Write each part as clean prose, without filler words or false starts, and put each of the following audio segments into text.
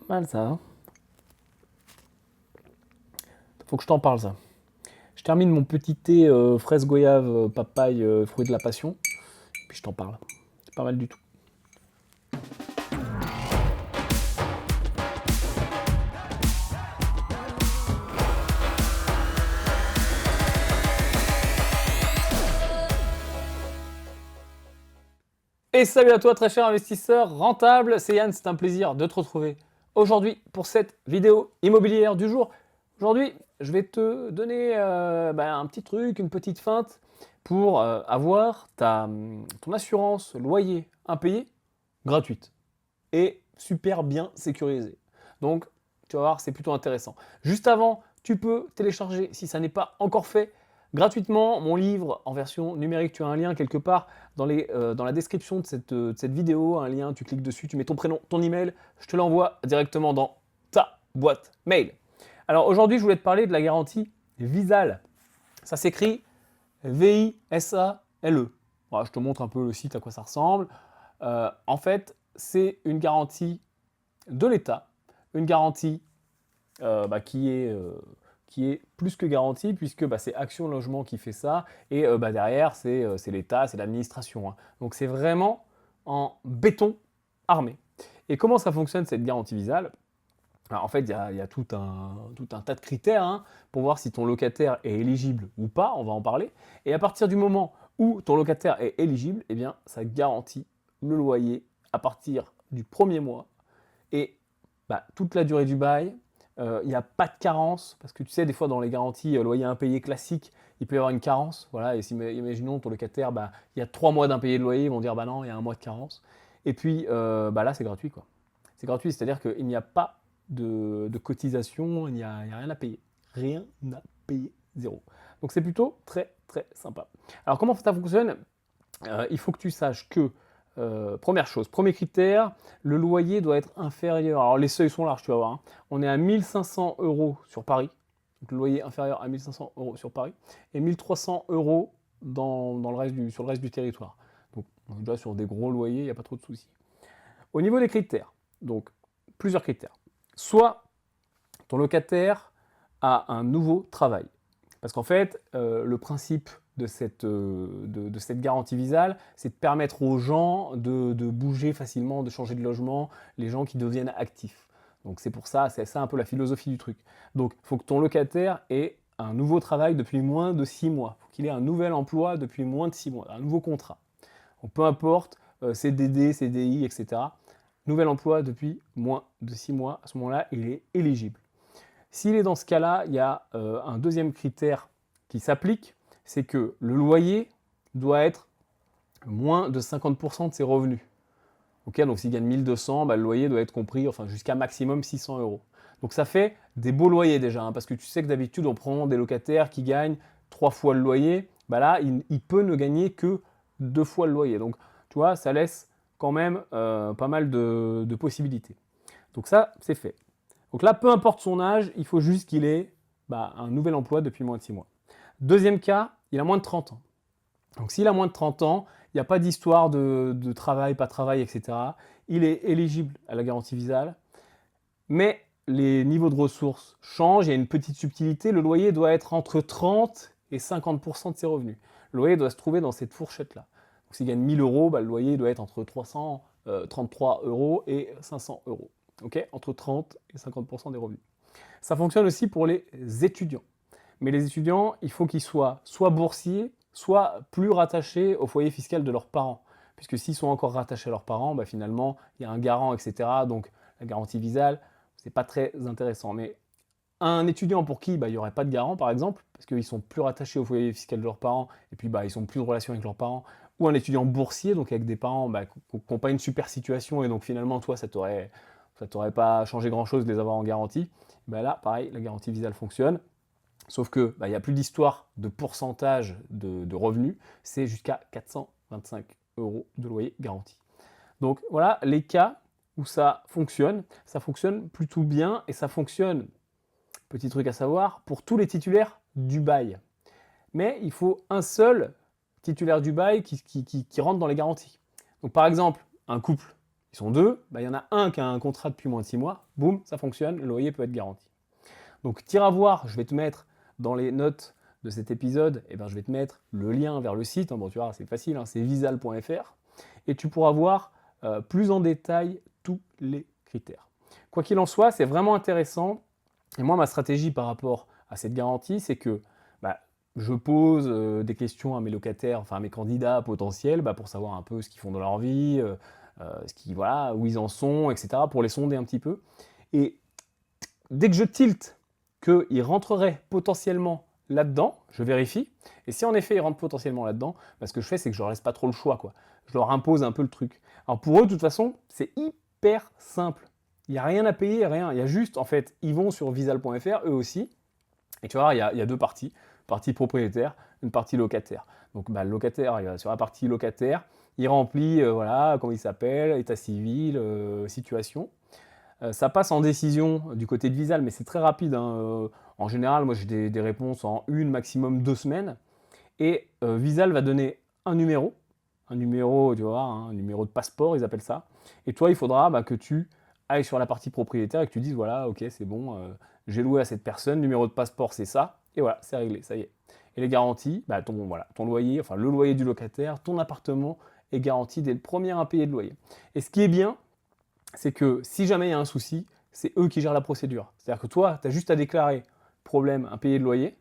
Mal ça, hein. Faut que je t'en parle ça. Je termine mon petit thé fraise goyave papaye fruit de la passion, puis je t'en parle. C'est pas mal du tout. Et salut à toi très cher investisseur rentable, c'est Yann, c'est un plaisir de te retrouver aujourd'hui pour cette vidéo immobilière du jour. Aujourd'hui, je vais te donner un petit truc, une petite feinte pour avoir ton assurance loyer impayé gratuite et super bien sécurisée. Donc, tu vas voir, c'est plutôt intéressant. Juste avant, tu peux télécharger, si ça n'est pas encore fait, gratuitement mon livre en version numérique. Tu as un lien quelque part dans la description de cette vidéo, un lien, tu cliques dessus, tu mets ton prénom, ton email, je te l'envoie directement dans ta boîte mail. Alors aujourd'hui, je voulais te parler de la garantie Visale. Ça s'écrit V-I-S-A-L-E. Voilà, je te montre un peu le site, à quoi ça ressemble. En fait, c'est une garantie de l'État, une garantie qui est plus que garantie, puisque c'est Action Logement qui fait ça, et derrière, c'est l'État, c'est l'administration, hein. Donc c'est vraiment en béton armé. Et comment ça fonctionne cette garantie Visale? Alors, en fait, il y a tout un tas de critères hein, pour voir si ton locataire est éligible ou pas, on va en parler. Et à partir du moment où ton locataire est éligible, eh bien, ça garantit le loyer à partir du premier mois et toute la durée du bail. Il n'y a pas de carence, parce que tu sais, des fois dans les garanties loyer impayé classiques, il peut y avoir une carence. Voilà, et si, imaginons ton locataire, il y a 3 mois d'impayé de loyer, ils vont dire non, il y a un mois de carence. Et puis là, c'est gratuit, quoi. C'est gratuit, c'est-à-dire qu'il n'y a pas de cotisation, il n'y a rien à payer. Rien à payer, zéro. Donc c'est plutôt très très sympa. Alors comment ça fonctionne? Il faut que tu saches que, première chose, premier critère, le loyer doit être inférieur. Alors les seuils sont larges, tu vas voir, hein. On est à 1 500 € sur Paris, donc le loyer inférieur à 1 500 € sur Paris, et 1 300 € sur le reste du territoire. Donc on est déjà sur des gros loyers, il n'y a pas trop de soucis. Au niveau des critères, donc plusieurs critères. Soit ton locataire a un nouveau travail. Parce qu'en fait, le principe de cette garantie Visale, c'est de permettre aux gens de bouger facilement, de changer de logement, les gens qui deviennent actifs. Donc c'est pour ça, c'est ça un peu la philosophie du truc. Donc il faut que ton locataire ait un nouveau travail depuis moins de 6 mois. Il faut qu'il ait un nouvel emploi depuis moins de 6 mois, un nouveau contrat. Donc peu importe, CDD, CDI, etc. Nouvel emploi depuis moins de 6 mois, à ce moment-là, il est éligible. S'il est dans ce cas-là, il y a un deuxième critère qui s'applique, c'est que le loyer doit être moins de 50% de ses revenus. Okay, donc s'il gagne 1200, le loyer doit être compris jusqu'à maximum 600 €. Donc ça fait des beaux loyers déjà, hein, parce que tu sais que d'habitude on prend des locataires qui gagnent 3 fois le loyer, là il peut ne gagner que 2 fois le loyer. Donc tu vois, ça laisse quand même pas mal de possibilités. Donc ça, c'est fait. Donc là, peu importe son âge, il faut juste qu'il ait un nouvel emploi depuis moins de 6 mois. Deuxième cas, il a moins de 30 ans. Donc s'il a moins de 30 ans, il n'y a pas d'histoire de travail, pas travail, etc. Il est éligible à la garantie Visale, mais les niveaux de ressources changent, il y a une petite subtilité, le loyer doit être entre 30 et 50% de ses revenus. Le loyer doit se trouver dans cette fourchette-là. Donc s'il gagne 1000 €, le loyer doit être entre 333 € et 500 €. Okay, entre 30 et 50% des revenus. Ça fonctionne aussi pour les étudiants. Mais les étudiants, il faut qu'ils soient soit boursiers, soit plus rattachés au foyer fiscal de leurs parents. Puisque s'ils sont encore rattachés à leurs parents, finalement, il y a un garant, etc. Donc la garantie Visale, c'est pas très intéressant. Mais un étudiant pour qui il n'y aurait pas de garant, par exemple, parce qu'ils sont plus rattachés au foyer fiscal de leurs parents, et puis ils sont plus en relation avec leurs parents, ou un étudiant boursier, donc avec des parents qui n'ont pas une super situation, et donc finalement, toi, ça t'aurait pas changé grand-chose de les avoir en garantie. Là, pareil, la garantie Visale fonctionne. Sauf que il n'y a plus d'histoire de pourcentage de revenus, c'est jusqu'à 425 € de loyer garanti. Donc voilà les cas où ça fonctionne plutôt bien et ça fonctionne, petit truc à savoir, pour tous les titulaires du bail. Mais il faut un seul titulaire du bail qui rentre dans les garanties. Donc par exemple, un couple, ils sont deux, bah, il y en a un qui a un contrat depuis moins de 6 mois, boum, ça fonctionne, le loyer peut être garanti. Donc t'iras voir, je vais te mettre dans les notes de cet épisode, eh ben, je vais te mettre le lien vers le site, bon tu vois c'est facile, c'est visal.fr, et tu pourras voir plus en détail tous les critères. Quoi qu'il en soit, c'est vraiment intéressant, et moi ma stratégie par rapport à cette garantie, c'est que bah, je pose des questions à mes locataires, enfin à mes candidats potentiels, bah, pour savoir un peu ce qu'ils font dans leur vie, voilà, où ils en sont, etc., pour les sonder un petit peu. Et dès que je tilte qu'ils rentreraient potentiellement là-dedans, je vérifie, et si en effet ils rentrent potentiellement là-dedans, bah, ce que je fais, c'est que je leur laisse pas trop le choix, quoi. Je leur impose un peu le truc. Alors pour eux, de toute façon, c'est hyper simple. Il n'y a rien à payer, rien. Il y a juste, en fait, ils vont sur visal.fr, eux aussi, et tu vois, il y a deux parties. Une partie propriétaire, une partie locataire. Donc bah, le locataire, il va sur la partie locataire, il remplit, voilà, comment il s'appelle, état civil, situation. Ça passe en décision du côté de Visal, mais c'est très rapide, hein. En général, moi j'ai des réponses en une, maximum 2 semaines. Et Visal va donner un numéro, tu vois, un numéro de passeport, ils appellent ça. Et toi, il faudra bah, que tu ailles sur la partie propriétaire et que tu dises, voilà, ok, c'est bon, j'ai loué à cette personne, numéro de passeport, c'est ça. Et voilà, c'est réglé, ça y est. Et les garanties, bah, ton loyer, enfin le loyer du locataire, ton appartement est garanti dès le premier impayé de loyer. Et ce qui est bien, c'est que si jamais il y a un souci, c'est eux qui gèrent la procédure. C'est-à-dire que toi, tu as juste à déclarer problème, impayé de loyer,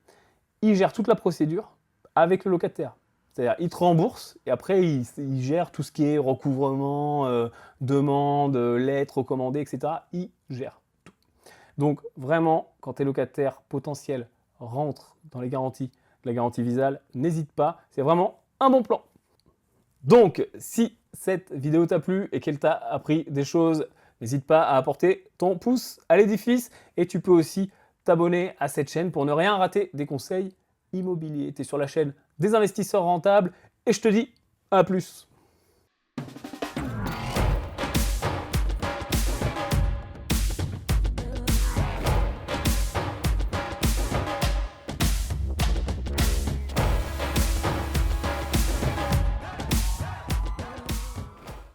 ils gèrent toute la procédure avec le locataire. C'est-à-dire ils te remboursent et après ils gèrent tout ce qui est recouvrement, demande, lettres recommandées, etc. Ils gèrent tout. Donc vraiment, quand tes locataires potentiels rentrent dans les garanties de la garantie Visal, n'hésite pas, c'est vraiment un bon plan. Donc, si cette vidéo t'a plu et qu'elle t'a appris des choses, n'hésite pas à apporter ton pouce à l'édifice et tu peux aussi t'abonner à cette chaîne pour ne rien rater des conseils immobiliers. Tu es sur la chaîne des investisseurs rentables et je te dis à plus.